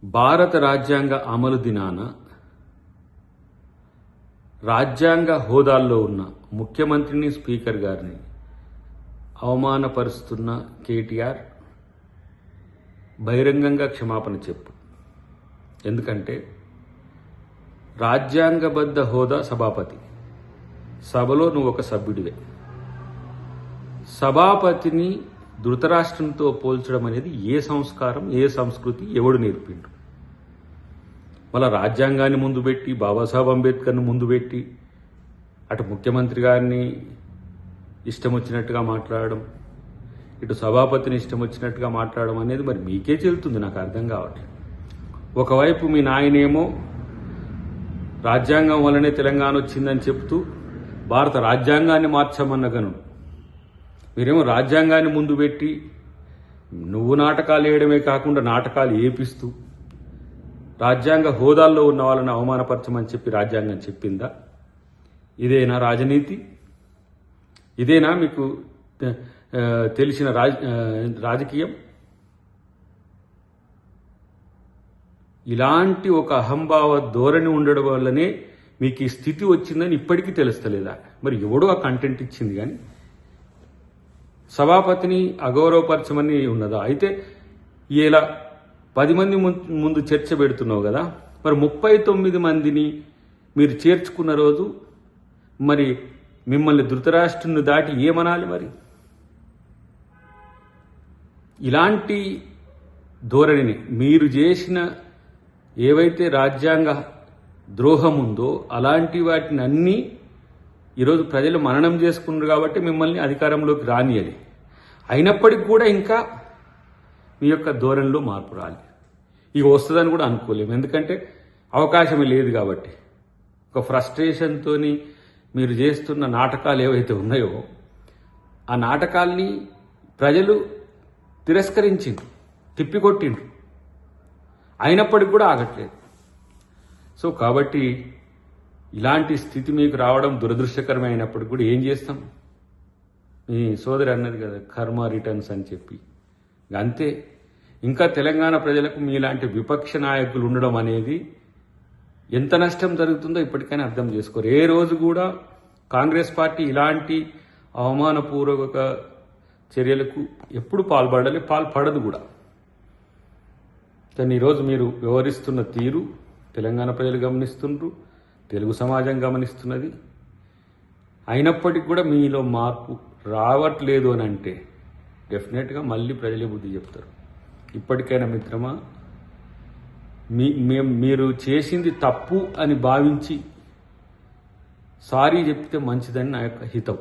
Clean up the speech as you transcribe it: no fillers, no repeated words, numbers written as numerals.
భారత రాజ్యాంగ అమలు దినాన రాజ్యాంగ హోదాల్లో ఉన్న ముఖ్యమంత్రిని, స్పీకర్ గారిని అవమానపరుస్తున్న కేటీఆర్ బహిరంగంగా క్షమాపణ చెప్పు. ఎందుకంటే రాజ్యాంగబద్ధ హోదా సభాపతి, సభలో నువ్వు ఒక సభ్యుడివే. సభాపతిని ధృతరాష్ట్రంతో పోల్చడం అనేది ఏ సంస్కారం, ఏ సంస్కృతి, ఎవడు నేర్పిండు? మళ్ళా రాజ్యాంగాన్ని ముందు పెట్టి, బాబాసాహెబ్ అంబేద్కర్ని ముందు పెట్టి, అటు ముఖ్యమంత్రి గారిని ఇష్టం వచ్చినట్టుగా మాట్లాడడం, ఇటు సభాపతిని ఇష్టం వచ్చినట్టుగా మాట్లాడడం అనేది మరి మీకే చెల్లుతుంది. నాకు అర్థం కావట్లేదు. ఒకవైపు మీ నాయనేమో రాజ్యాంగం వల్లనే తెలంగాణ వచ్చిందని చెప్తూ భారత రాజ్యాంగాన్ని మార్చమన్న గనుడు, మీరేమో రాజ్యాంగాన్ని ముందు పెట్టి నువ్వు నాటకాలు వేయడమే కాకుండా నాటకాలు ఏపిస్తూ రాజ్యాంగ హోదాల్లో ఉన్న వాళ్ళని అవమానపరచమని చెప్పి రాజ్యాంగం చెప్పిందా? ఇదేనా రాజనీతి? ఇదేనా మీకు తెలిసిన రాజకీయం? ఇలాంటి ఒక అహంభావ ధోరణి ఉండడం వల్లనే మీకు ఈ స్థితి వచ్చిందని ఇప్పటికీ తెలుస్తలేదా? మరి ఎవడో ఆ కంటెంట్ ఇచ్చింది కానీ సభాపతిని అగౌరవపరచమని ఉన్నదా? అయితే ఇలా 10 మంది ముందు చర్చ పెడుతున్నావు కదా, మరి 39 మందిని మీరు చేర్చుకున్న రోజు మరి మిమ్మల్ని ధృతరాష్ట్రుని దాటి ఏమనాలి? మరి ఇలాంటి ధోరణిని మీరు చేసిన ఏవైతే రాజ్యాంగ ద్రోహం ఉందో అలాంటి వాటిని అన్నీ ఈరోజు ప్రజలు మననం చేసుకున్నారు కాబట్టి మిమ్మల్ని అధికారంలోకి రానియది. అయినప్పటికీ కూడా ఇంకా మీ యొక్క ధోరణిలో మార్పు రాలి. ఇక వస్తుందని కూడా అనుకోలేము, ఎందుకంటే అవకాశమే లేదు కాబట్టి. ఒక ఫ్రస్ట్రేషన్తో మీరు చేస్తున్న నాటకాలు ఏవైతే ఉన్నాయో ఆ నాటకాల్ని ప్రజలు తిరస్కరించిండ్రు, తిప్పికొట్టిండ్రు. అయినప్పటికీ కూడా ఆగట్లేదు. సో కాబట్టి ఇలాంటి స్థితి మీకు రావడం దురదృష్టకరమే. అయినప్పటికీ కూడా ఏం చేస్తాం? మీ సోదరి అన్నది కదా, కర్మ రిటర్న్స్ అని చెప్పి. అంతే. ఇంకా తెలంగాణ ప్రజలకు మీలాంటి విపక్ష నాయకులు ఉండడం అనేది ఎంత నష్టం జరుగుతుందో ఇప్పటికైనా అర్థం చేసుకోరు. ఏ రోజు కూడా కాంగ్రెస్ పార్టీ ఇలాంటి అవమానపూర్వక చర్యలకు ఎప్పుడు పాల్పడదు కూడా. కానీ ఈరోజు మీరు వ్యవహరిస్తున్న తీరు తెలంగాణ ప్రజలు గమనిస్తున్నారు, తెలుగు సమాజం గమనిస్తున్నది. అయినప్పటికీ కూడా మీలో మార్పు రావట్లేదు అని అంటే డెఫినెట్గా మళ్ళీ ప్రజలే బుద్ధి చెప్తారు. ఇప్పటికైనా మిత్రమా, మీరు చేసింది తప్పు అని భావించి సారీ చెప్తే మంచిదని నా యొక్క హితం.